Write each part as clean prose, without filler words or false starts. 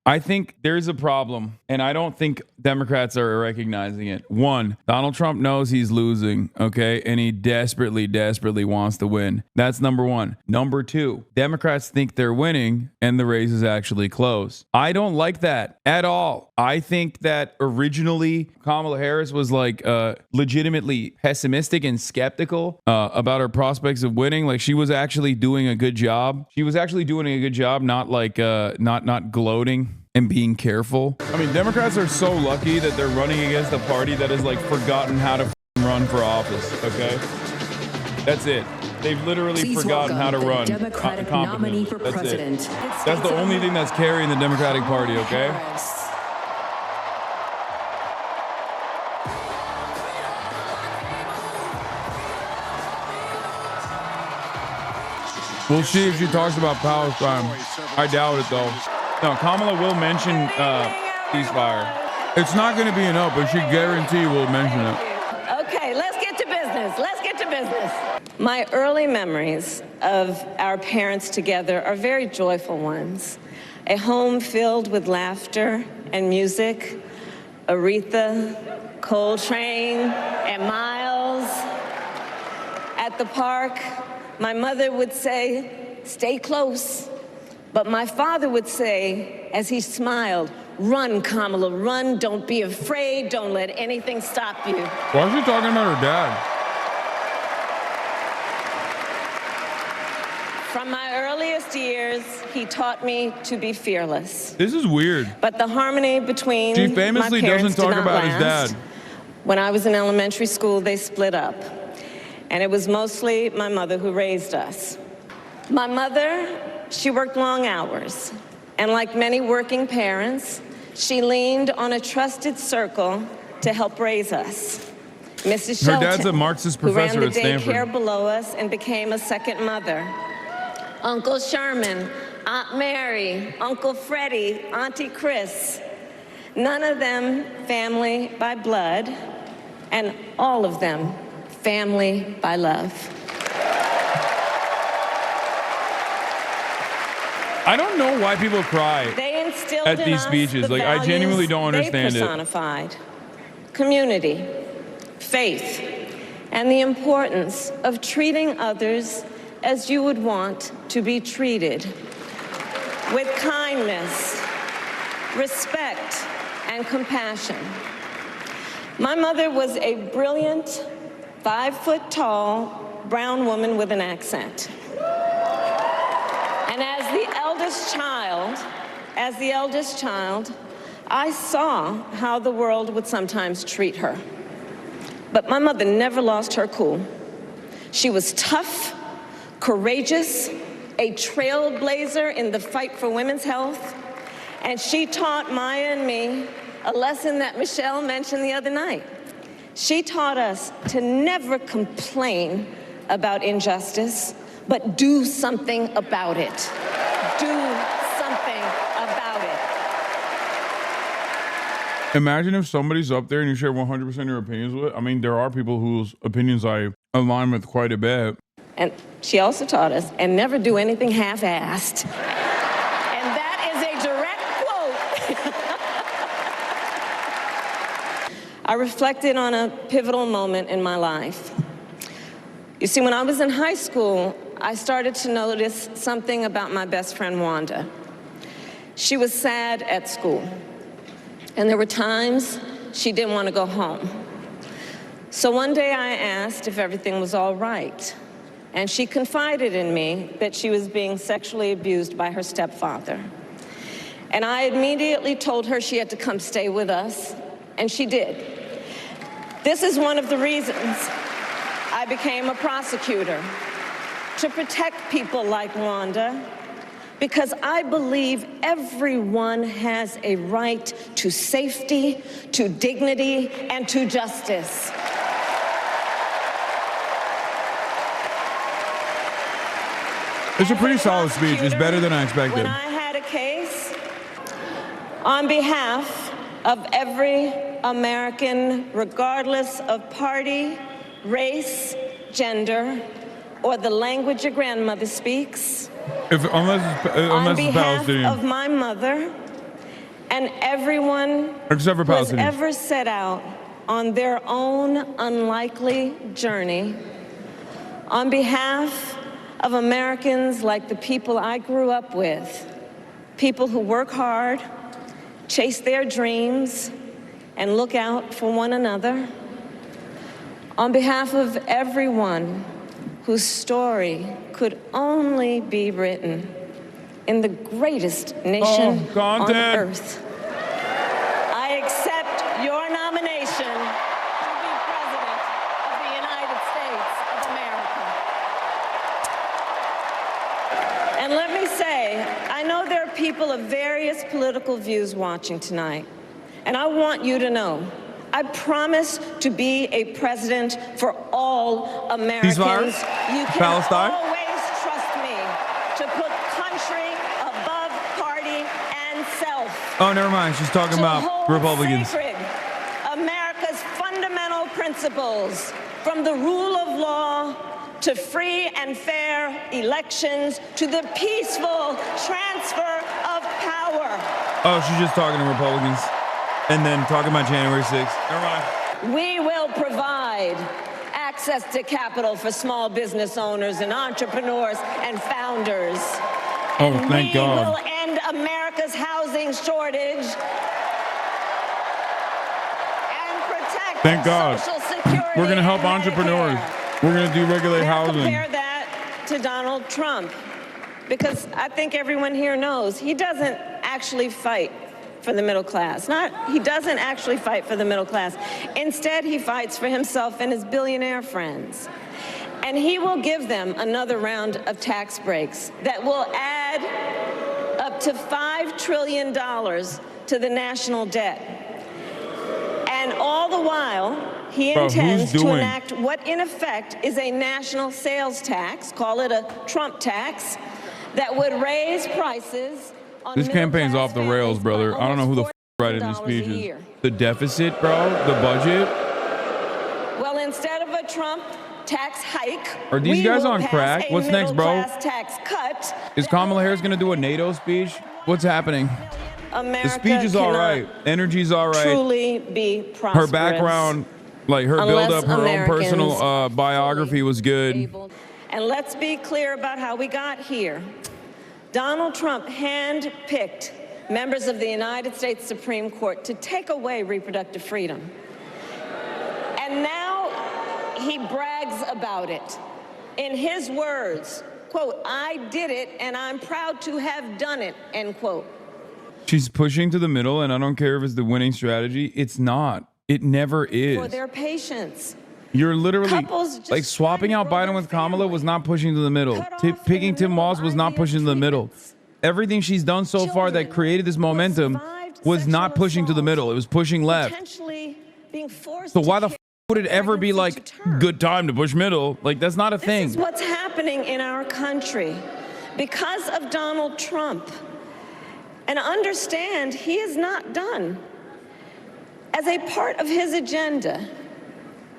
I think there's a problem, and I don't think Democrats are recognizing it. One, Donald Trump knows he's losing, okay? And he desperately, desperately wants to win. That's number one. Number two, Democrats think they're winning, and the race is actually close. I don't like that at all. I think that originally Kamala Harris was like legitimately pessimistic and skeptical about her prospects of winning. Like she was actually doing a good job. She was actually doing a good job, not like not gloating and being careful. I mean, Democrats are so lucky that they're running against a party that has like forgotten how to run for office. Okay, that's it. They've literally forgotten how to run. Democratic nominee for president. That's the only thing that's carrying the Democratic Party. Okay. We'll see if she talks about Palestine. I doubt it, though. No, Kamala will mention ceasefire. It's not going to be enough, but she guarantee will mention it. Okay, let's get to business. Let's get to business. My early memories of our parents together are very joyful ones. A home filled with laughter and music, Aretha, Coltrane, and Miles. At the park, my mother would say, "Stay close." But my father would say, as he smiled, "Run, Kamala, run. Don't be afraid. Don't let anything stop you." Why is she talking about her dad? From my earliest years, he taught me to be fearless. This is weird. But the harmony between she famously my parents doesn't talk did not about last. his dad. When I was in elementary school, they split up. And it was mostly my mother who raised us. My mother, she worked long hours. And like many working parents, she leaned on a trusted circle to help raise us. Mrs. Her Shelton, dad's a Marxist who professor ran at the Stanford. daycare below us and became a second mother. Uncle Sherman, Aunt Mary, Uncle Freddie, Auntie Chris. None of them family by blood, and all of them family by love. I don't know why people cry They instilled at in these us speeches. the Like, I genuinely don't understand they it. personified. Community, faith, and the importance of treating others as you would want to be treated, with kindness, respect, and compassion. My mother was a brilliant, 5-foot-tall, brown woman with an accent. And as the eldest child, I saw how the world would sometimes treat her. But my mother never lost her cool. She was tough, courageous, a trailblazer in the fight for women's health, and she taught Maya and me a lesson that Michelle mentioned the other night. She taught us to never complain about injustice, but do something about it. Do something about it. Imagine if somebody's up there and you share 100% of your opinions with. I mean, there are people whose opinions I align with quite a bit. And she also taught us, and never do anything half-assed. And that is a direct quote. I reflected on a pivotal moment in my life. You see, when I was in high school, I started to notice something about my best friend, Wanda. She was sad at school, and there were times she didn't want to go home. So one day I asked if everything was all right, and she confided in me that she was being sexually abused by her stepfather. And I immediately told her she had to come stay with us, and she did. This is one of the reasons I became a prosecutor, to protect people like Wanda, because I believe everyone has a right to safety, to dignity, and to justice. It's a pretty solid speech. It's better than I expected. When I had a case, on behalf of every American, regardless of party, race, gender, or the language your grandmother speaks, Unless on it's behalf Palestinian. of my mother and everyone except for who has Palestinians, ever set out on their own unlikely journey, on behalf of Americans like the people I grew up with, people who work hard, chase their dreams, and look out for one another, on behalf of everyone whose story could only be written in the greatest nation on earth, I accept your nomination to be President of the United States of America. And let me say, I know there are people of various political views watching tonight, and I want you to know, I promise to be a president for all Americans. Ceasefire? You can Palestine? always trust me to put country above party and self. Oh, never mind. She's talking about Republicans. Sacred America's fundamental principles, from the rule of law to free and fair elections to the peaceful transfer of power. Oh, she's just talking to Republicans. And then talking about January 6th. Never mind. We will provide access to capital for small business owners and entrepreneurs and founders. Oh, thank God. We will end America's housing shortage and protect Thank God. Social Security. We're going to help and entrepreneurs. Medicare. We're going to deregulate Now housing. compare that to Donald Trump, because I think everyone here knows he doesn't actually fight for the middle class. He doesn't actually fight for the middle class. Instead, he fights for himself and his billionaire friends. And he will give them another round of tax breaks that will add up to $5 trillion to the national debt. And all the while, he intends to enact what in effect is a national sales tax, call it a Trump tax, that would raise prices. This campaign's off the rails, brother. I don't know who the f writing these speeches. The deficit, bro? The budget? Well, instead of a Trump tax hike, are these guys on crack? What's next, bro? Tax cut. Is Kamala Harris going to do a NATO speech? What's happening? America, the speech is all right. Energy's all right. Truly be prosperous. Her background, like her build-up, her own personal biography was good. And let's be clear about how we got here. Donald Trump hand-picked members of the United States Supreme Court to take away reproductive freedom. And now he brags about it. In his words, quote, "I did it and I'm proud to have done it," end quote. She's pushing to the middle, and I don't care if it's the winning strategy. It's not. It never is. For their patience. You're literally like swapping out Biden with Kamala was not pushing to the middle. Picking Tim Walz was not pushing to the middle. Everything she's done so far that created this momentum was not pushing to the middle. It was pushing left. So why the f would it ever be like good time to push middle? Like, that's not a thing. This is what's happening in our country because of Donald Trump. And understand, he is not done. As a part of his agenda,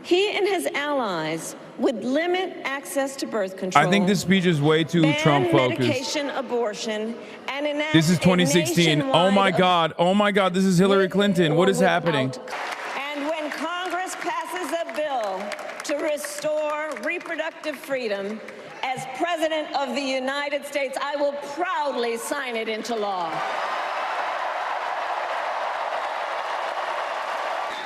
he and his allies would limit access to birth control. I think this speech is way too Trump focused. Medication abortion and enact this is 2016. Oh my God. Oh my God. This is Hillary Clinton. What is happening? And when Congress passes a bill to restore reproductive freedom, as President of the United States, I will proudly sign it into law.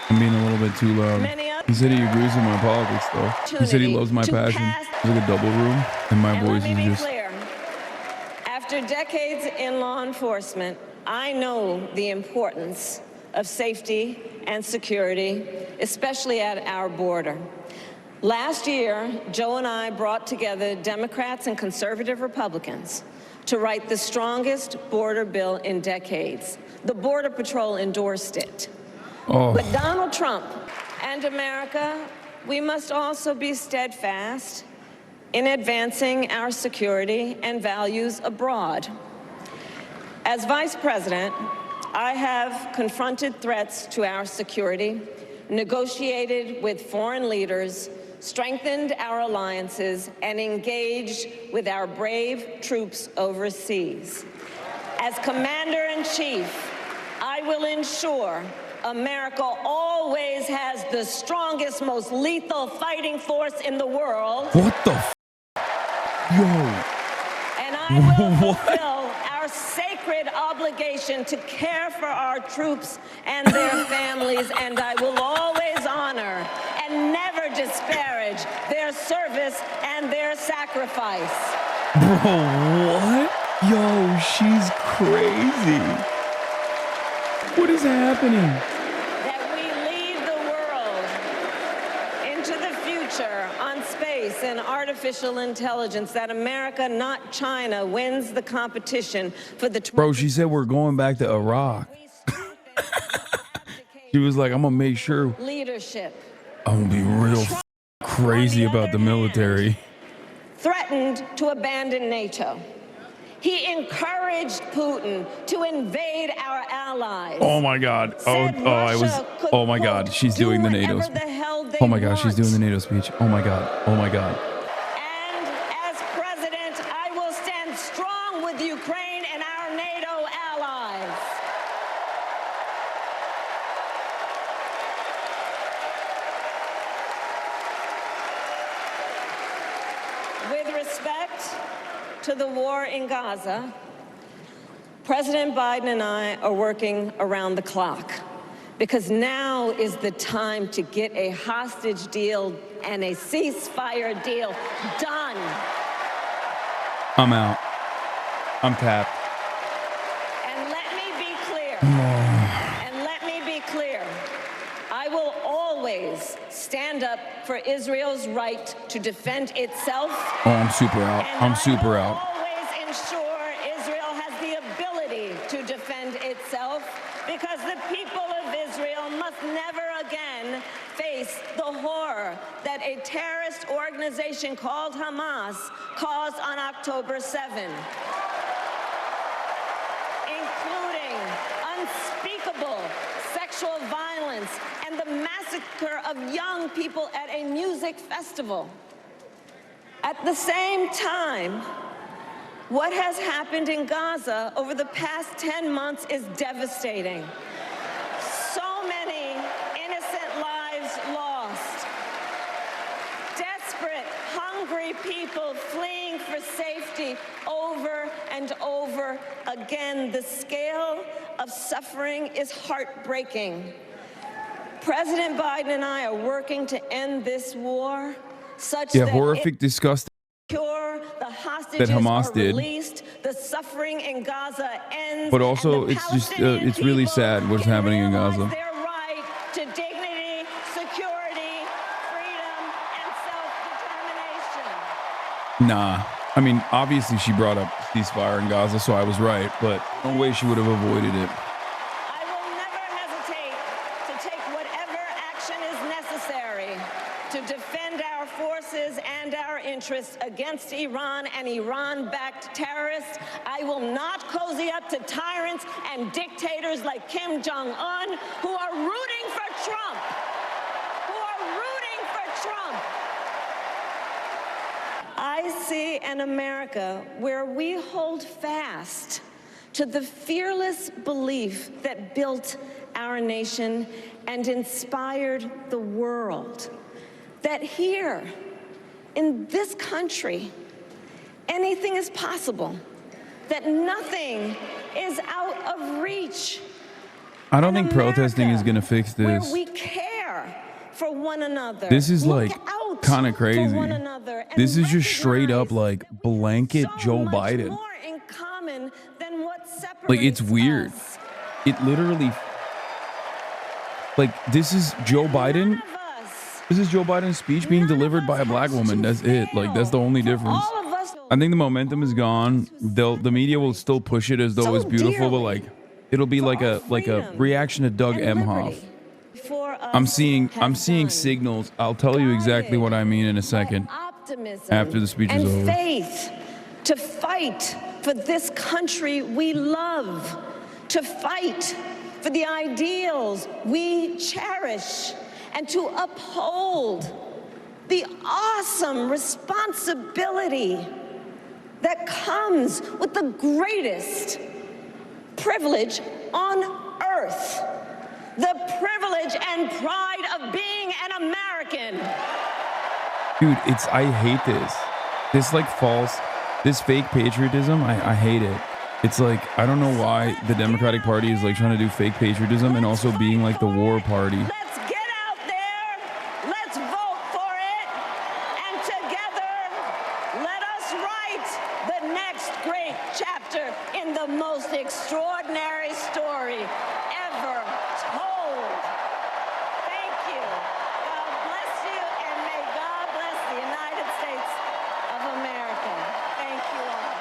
I'm being a little bit too loud. He said he agrees with my politics, though. He said he loves my passion. It's like a double room, and my voice is just... Clear. After decades in law enforcement, I know the importance of safety and security, especially at our border. Last year, Joe and I brought together Democrats and conservative Republicans to write the strongest border bill in decades. The Border Patrol endorsed it. Oh. But Donald Trump and America, we must also be steadfast in advancing our security and values abroad. As Vice President, I have confronted threats to our security, negotiated with foreign leaders, strengthened our alliances, and engaged with our brave troops overseas. As Commander-in-Chief, I I will ensure America always has the strongest, most lethal fighting force in the world. What the Yo. And I will fulfill our sacred obligation to care for our troops and their families, and I will always honor and never disparage their service and their sacrifice. Bro, what? Yo, she's crazy. What is happening? That we lead the world into the future on space and artificial intelligence, that America, not China, wins the competition for the... Bro, she said we're going back to Iraq. She was like, I'm gonna make sure leadership. I'm gonna be real crazy about the military. Threatened to abandon NATO. He encouraged Putin to invade our allies. Oh my God. Oh my God. She's doing the NATO speech. Oh my God. She's doing the NATO speech. Oh my God. Oh my God. And as president, I will stand strong with Ukraine and our NATO allies. With respect to the war in Gaza, President Biden and I are working around the clock because now is the time to get a hostage deal and a ceasefire deal done. I'm out. I'm tapped. And let me be clear. I will always stand up for Israel's right to defend itself. Oh, I'm super out. I'm super out. I will always ensure Israel has the ability to defend itself, because the people of Israel must never again face the horror that a terrorist organization called Hamas caused on October 7, including unspeakable sexual violence and the massacre of young people at a music festival. At the same time, what has happened in Gaza over the past 10 months is devastating. So many innocent lives lost. Desperate, hungry people fleeing for safety over and over again. The scale of suffering is heartbreaking. President Biden and I are working to end this war such that horrific, disgusting the hostages that Hamas are did. released, the suffering in Gaza ends, But also, and the it's just, Palestinian it's really people sad what's can happening in realize Gaza. their right to dignity, security, freedom, and self-determination. Nah. I mean, obviously she brought up ceasefire in Gaza, so I was right, but no way she would have avoided it. I will never hesitate to take whatever action is necessary to defend our forces and our interests against Iran and Iran-backed terrorists. I will not cozy up to tyrants and dictators like Kim Jong-un who are rooting for Trump. I see an America where we hold fast to the fearless belief that built our nation and inspired the world. That here, in this country, anything is possible. That nothing is out of reach. I don't think protesting is going to fix this. Where we care for one another. This is like kind of crazy. This is just straight up like blanket Joe Biden. Like, it's weird. It literally, like, this is Joe Biden. This is Joe Biden's speech being delivered by a black woman. That's it. Like, that's the only difference. I think the momentum is gone. The media will still push it as though it's beautiful, but like, it'll be like a reaction to Doug Emhoff. I'm seeing signals. I'll tell you exactly what I mean in a second after the speech is over. And faith to fight for this country we love, to fight for the ideals we cherish, and to uphold the awesome responsibility that comes with the greatest privilege on earth. the privilege and pride of being an American. Dude, I hate this. This like false, this fake patriotism, I hate it. It's like, I don't know why the Democratic Party is like trying to do fake patriotism and also being like the war party. Let's get out there, let's vote for it, and together, let us write the next great chapter in the most extraordinary story ever told. Thank you. God bless you, and may God bless the United States of America. Thank you all.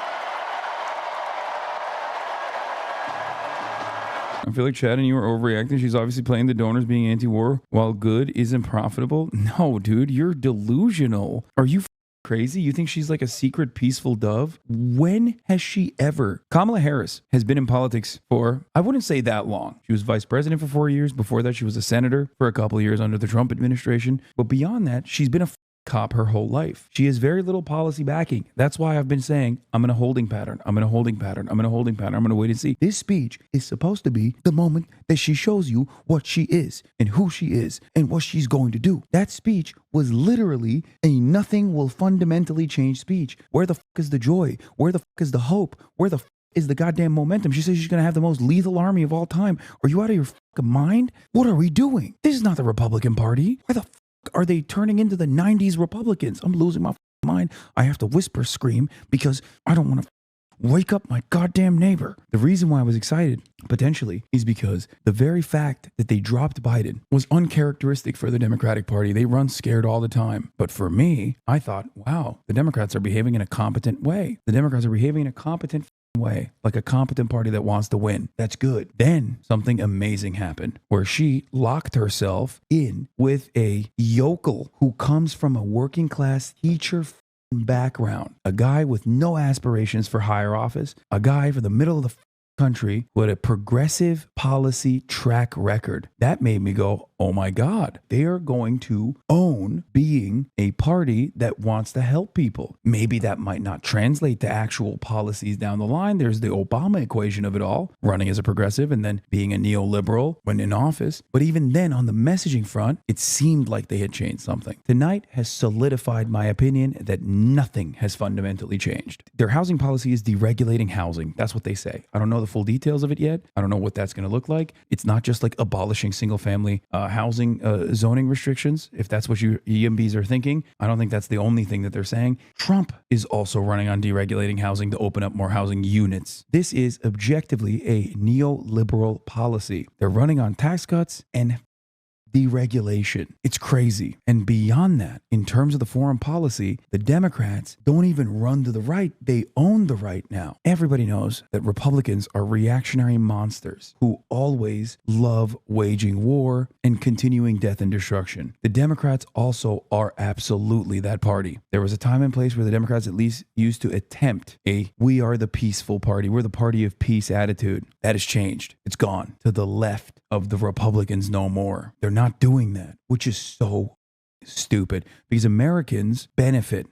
I feel like Chad and you are overreacting. She's obviously playing the donors being anti-war while good isn't profitable. No, dude, you're delusional. Are you crazy? You think she's like a secret peaceful dove? When has she ever? Kamala Harris has been in politics for, I wouldn't say that long. She was vice president for 4 years. Before that, she was a senator for a couple of years under the Trump administration. But beyond that, she's been a cop her whole life. She has very little policy backing. That's why I've been saying, I'm in a holding pattern. I'm in a holding pattern. I'm in a holding pattern. I'm going to wait and see. This speech is supposed to be the moment that she shows you what she is and who she is and what she's going to do. That speech was literally a nothing will fundamentally change speech. Where the fuck is the joy? Where the fuck is the hope? Where the fuck is the goddamn momentum? She says she's going to have the most lethal army of all time. Are you out of your fucking mind? What are we doing? This is not the Republican Party. Why the fuck are they turning into the 90s Republicans? I'm losing my mind. I have to whisper scream because I don't want to wake up my goddamn neighbor. The reason why I was excited, potentially, is because the very fact that they dropped Biden was uncharacteristic for the Democratic Party. They run scared all the time. But for me, I thought, wow, the Democrats are behaving in a competent way. The Democrats are behaving in a competent way, like a competent party that wants to win. That's good. Then something amazing happened where she locked herself in with a yokel who comes from a working class teacher background, a guy with no aspirations for higher office, a guy from the middle of the country with a progressive policy track record. That made me go, oh my God, they are going to own being a party that wants to help people. Maybe that might not translate to actual policies down the line. There's the Obama equation of it all, running as a progressive and then being a neoliberal when in office. But even then, on the messaging front, it seemed like they had changed something. Tonight has solidified my opinion that nothing has fundamentally changed. Their housing policy is deregulating housing. That's what they say. I don't know the full details of it yet. I don't know what that's going to look like. It's not just like abolishing single family housing zoning restrictions. If that's what you EMBs are thinking, I don't think that's the only thing that they're saying. Trump is also running on deregulating housing to open up more housing units. This is objectively a neoliberal policy. They're running on tax cuts and deregulation. It's crazy. And beyond that, in terms of the foreign policy, the Democrats don't even run to the right. They own the right now. Everybody knows that Republicans are reactionary monsters who always love waging war and continuing death and destruction. The Democrats also are absolutely that party. There was a time and place where the Democrats at least used to attempt we are the peaceful party. We're the party of peace attitude. That has changed. It's gone to the left of the Republicans no more. They're not doing that, which is so stupid because Americans benefit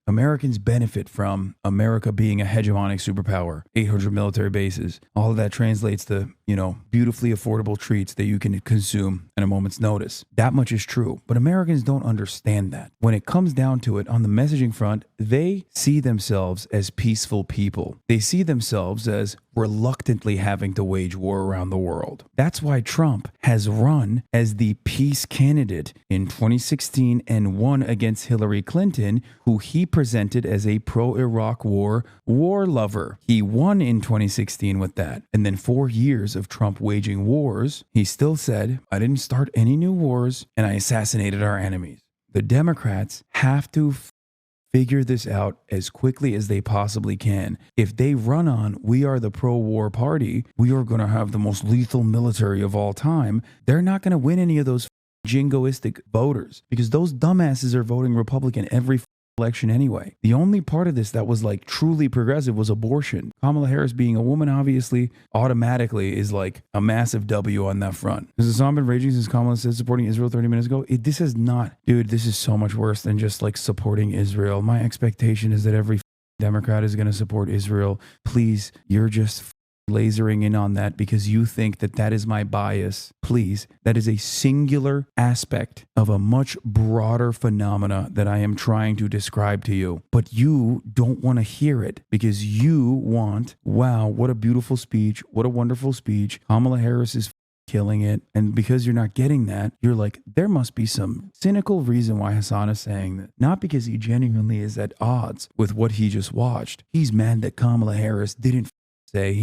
from America being a hegemonic superpower, 800 military bases. All of that translates to, beautifully affordable treats that you can consume at a moment's notice. That much is true, but Americans don't understand that. When it comes down to it, on the messaging front, they see themselves as peaceful people. They see themselves as reluctantly having to wage war around the world. That's why Trump has run as the peace candidate in 2016 and won against Hillary Clinton, who he presented as a pro-Iraq war lover. He won in 2016 with that. And then 4 years of Trump waging wars, he still said, I didn't start any new wars and I assassinated our enemies. The Democrats have to figure this out as quickly as they possibly can. If they run on, we are the pro-war party, we are going to have the most lethal military of all time, they're not going to win any of those jingoistic voters because those dumbasses are voting Republican every election anyway. The only part of this that was like truly progressive was abortion. Kamala Harris being a woman obviously automatically is like a massive W on that front. Has Hassan been raging since Kamala said supporting Israel 30 minutes ago? This is not, dude, this is so much worse than just like supporting Israel. My expectation is that every Democrat is going to support Israel. Please, you're just lasering in on that because you think that that is my bias. Please, that is a singular aspect of a much broader phenomena that I am trying to describe to you. But you don't want to hear it because you want, wow, what a beautiful speech. What a wonderful speech. Kamala Harris is killing it. And because you're not getting that, you're like, there must be some cynical reason why Hasan is saying that. Not because he genuinely is at odds with what he just watched. He's mad that Kamala Harris didn't say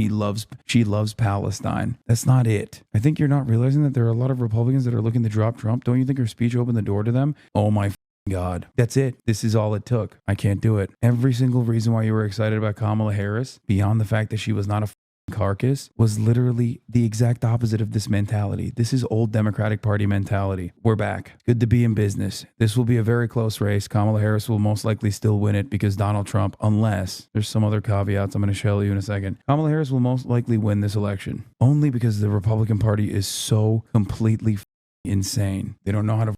she loves Palestine. That's not it. I think you're not realizing that there are a lot of Republicans that are looking to drop Trump. Don't you think her speech opened the door to them? Oh my God. That's it. This is all it took. I can't do it. Every single reason why you were excited about Kamala Harris, beyond the fact that she was not a carcass, was literally the exact opposite of this mentality. This is old Democratic Party mentality. We're back. Good to be in business. This will be a very close race. Kamala Harris will most likely still win it because Donald Trump, unless there's some other caveats I'm going to show you in a second, Kamala Harris will most likely win this election only because the Republican Party is so completely insane. They don't know how to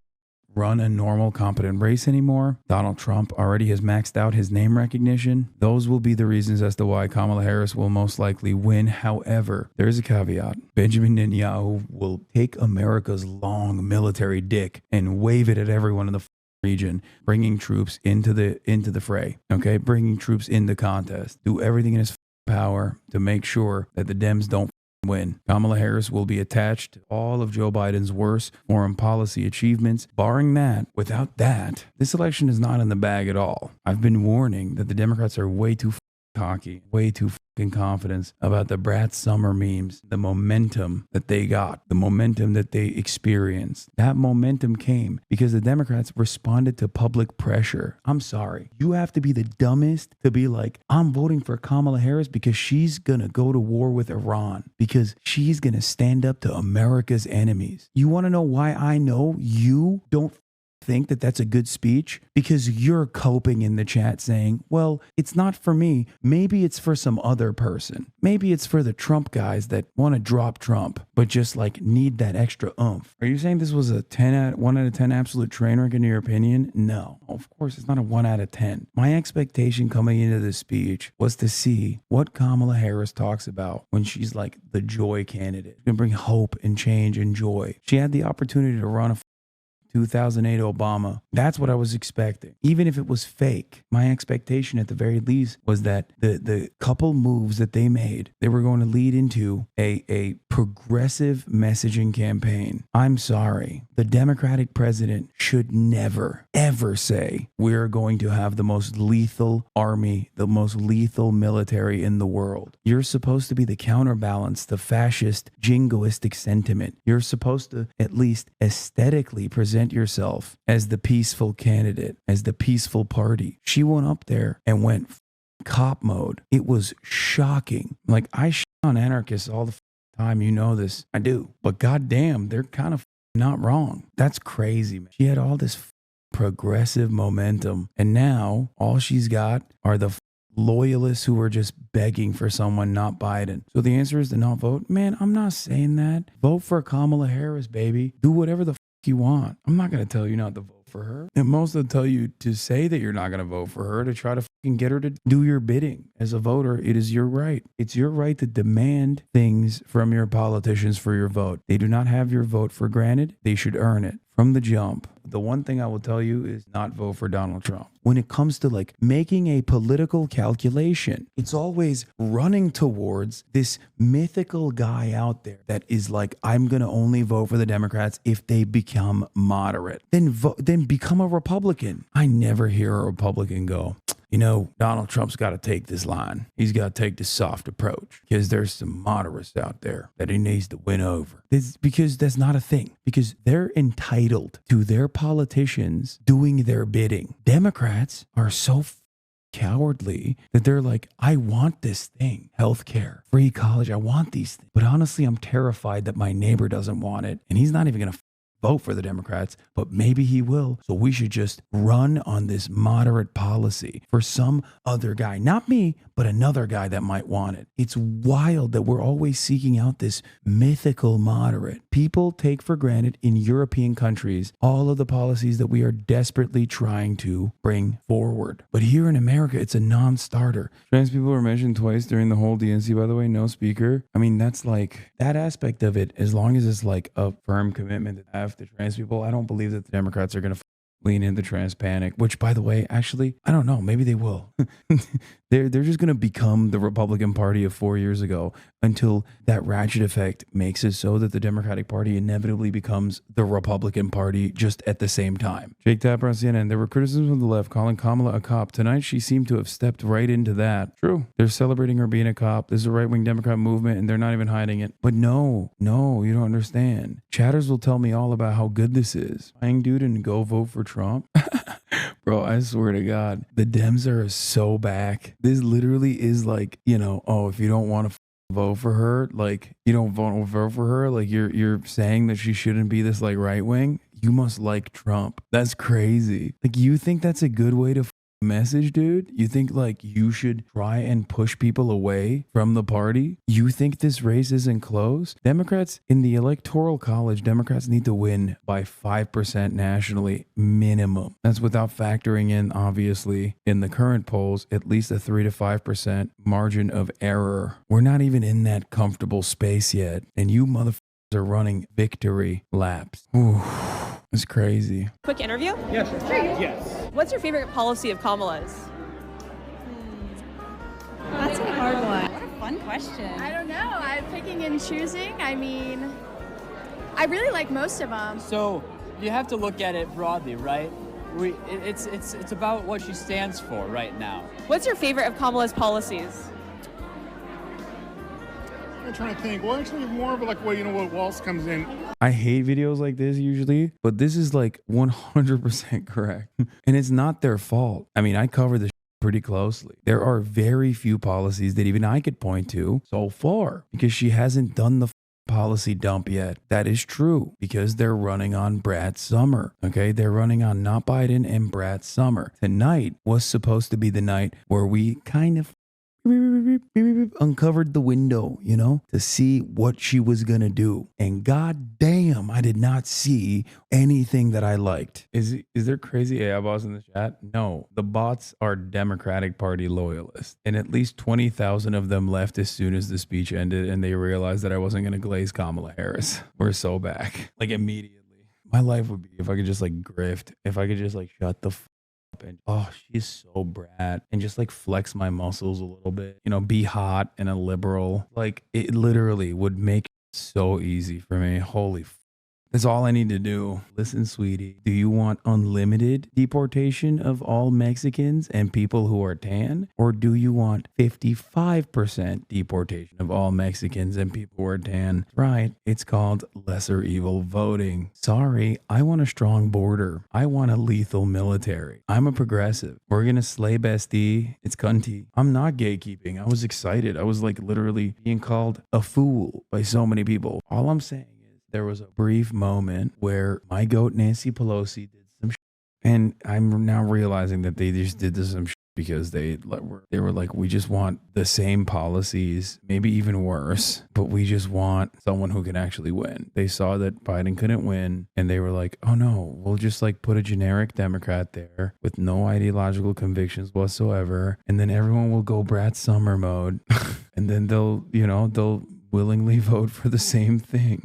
run a normal, competent race anymore. Donald Trump already has maxed out his name recognition. Those will be the reasons as to why Kamala Harris will most likely win. However, there is a caveat. Benjamin Netanyahu will take America's long military dick and wave it at everyone in the region, bringing troops into the fray. Okay, bringing troops into contest. Do everything in his power to make sure that the Dems don't win. Kamala Harris will be attached to all of Joe Biden's worst foreign policy achievements. Barring that, without that, this election is not in the bag at all. I've been warning that the Democrats are way too cocky, way too confident about the Brat Summer memes, the momentum that they got, the momentum that they experienced. That momentum came because the Democrats responded to public pressure. I'm sorry. You have to be the dumbest to be like, I'm voting for Kamala Harris because she's going to go to war with Iran, because she's going to stand up to America's enemies. You want to know why I know you don't think that that's a good speech? Because you're coping in the chat saying, well, it's not for me. Maybe it's for some other person. Maybe it's for the Trump guys that want to drop Trump, but just like need that extra oomph. Are you saying this was a 1 out of 10 absolute train wreck in your opinion? No, of course, it's not a 1 out of 10. My expectation coming into this speech was to see what Kamala Harris talks about when she's like the joy candidate. She's going to bring hope and change and joy. She had the opportunity to run a 2008 Obama. That's what I was expecting. Even if it was fake, my expectation at the very least was that the couple moves that they made, they were going to lead into a progressive messaging campaign. I'm sorry. The Democratic president should never, ever say we're going to have the most lethal army, the most lethal military in the world. You're supposed to be the counterbalance to fascist, jingoistic sentiment. You're supposed to at least aesthetically present yourself as the peaceful candidate, as the peaceful party. She went up there and went cop mode. It was shocking. Like, I shit on anarchists all the time. You know this. I do. But goddamn, they're kind of not wrong. That's crazy, man. She had all this progressive momentum. And now all she's got are the loyalists who are just begging for someone, not Biden. So the answer is to not vote. Man, I'm not saying that. Vote for Kamala Harris, baby. Do whatever the you want. I'm not going to tell you not to vote for her. And most will tell you to say that you're not going to vote for her, to try to get her to do your bidding. As a voter, it is your right. It's your right to demand things from your politicians for your vote. They do not have your vote for granted. They should earn it from the jump. The one thing I will tell you is not vote for Donald Trump. When it comes to like making a political calculation, it's always running towards this mythical guy out there that is like, I'm going to only vote for the Democrats if they become moderate. Then become a Republican. I never hear a Republican go, you know, Donald Trump's got to take this line. He's got to take this soft approach because there's some moderates out there that he needs to win over. Because that's not a thing. Because they're entitled to their politicians doing their bidding. Democrats are so cowardly that they're like, I want this thing, healthcare, free college. I want these things. But honestly, I'm terrified that my neighbor doesn't want it. And he's not even going to vote for the Democrats, but maybe he will. So we should just run on this moderate policy for some other guy, not me, but another guy that might want it. It's wild that we're always seeking out this mythical moderate. People take for granted in European countries all of the policies that we are desperately trying to bring forward. But here in America, it's a non-starter. Trans people were mentioned twice during the whole DNC, by the way, no speaker. I mean, that's like that aspect of it, as long as it's like a firm commitment to have to trans people, I don't believe that the Democrats are going to lean into trans panic, which, by the way, actually, I don't know. Maybe they will. They're just going to become the Republican Party of 4 years ago until that ratchet effect makes it so that the Democratic Party inevitably becomes the Republican Party just at the same time. Jake Tapper on CNN. There were criticisms of the left calling Kamala a cop. Tonight, she seemed to have stepped right into that. True. They're celebrating her being a cop. This is a right-wing Democrat movement, and they're not even hiding it. But no, you don't understand. Chatters will tell me all about how good this is. Buying dude and go vote for Trump. Bro, I swear to God, the Dems are so back. This literally is like, oh, if you don't want to vote for her, like you don't vote for her, like you're saying that she shouldn't be this like right wing. You must like Trump. That's crazy. Like, you think that's a good way to message, dude? You think like you should try and push people away from the party? You think this race isn't close? Democrats in the Electoral College, Democrats need to win by 5% nationally minimum. That's without factoring in, obviously, in the current polls, at least a 3 to 5% margin of error. We're not even in that comfortable space yet, and you motherfuckers are running victory laps. Ooh, it's crazy. Quick interview? Yes. Yes. What's your favorite policy of Kamala's? That's a hard one. What a fun question. I don't know. I'm picking and choosing. I mean, I really like most of them. So you have to look at it broadly, right? It's about what she stands for right now. What's your favorite of Kamala's policies? I'm trying to think. Well, actually, more of like, what Waltz comes in. I hate videos like this usually, but this is like 100% correct. And it's not their fault. I mean, I cover this pretty closely. There are very few policies that even I could point to so far because she hasn't done the policy dump yet. That is true because they're running on Brad Summer. Okay, they're running on not Biden and Brad Summer. Tonight was supposed to be the night where we kind of uncovered the window, to see what she was gonna do. And god damn, I did not see anything that I liked. Is there crazy AI bots in the chat? No, the bots are Democratic Party loyalists, and at least 20,000 of them left as soon as the speech ended, and they realized that I wasn't gonna glaze Kamala Harris. We're so back, like immediately. My life would be if I could just like grift, if I could just like shut the and she's so brat, and just like flex my muscles a little bit, be hot and a liberal. Like, it literally would make it so easy for me. Holy that's all I need to do. Listen, sweetie, do you want unlimited deportation of all Mexicans and people who are tan? Or do you want 55% deportation of all Mexicans and people who are tan? Right, it's called lesser evil voting. Sorry, I want a strong border. I want a lethal military. I'm a progressive. We're gonna slay bestie. It's cunty. I'm not gatekeeping. I was excited. I was like literally being called a fool by so many people. All I'm saying, there was a brief moment where my goat Nancy Pelosi did some shit, and I'm now realizing that they just did some shit because they were like, we just want the same policies, maybe even worse, but we just want someone who can actually win. They saw that Biden couldn't win, and they were like, oh no, we'll just like put a generic Democrat there with no ideological convictions whatsoever, and then everyone will go Brad Summer mode, and then they'll willingly vote for the same thing.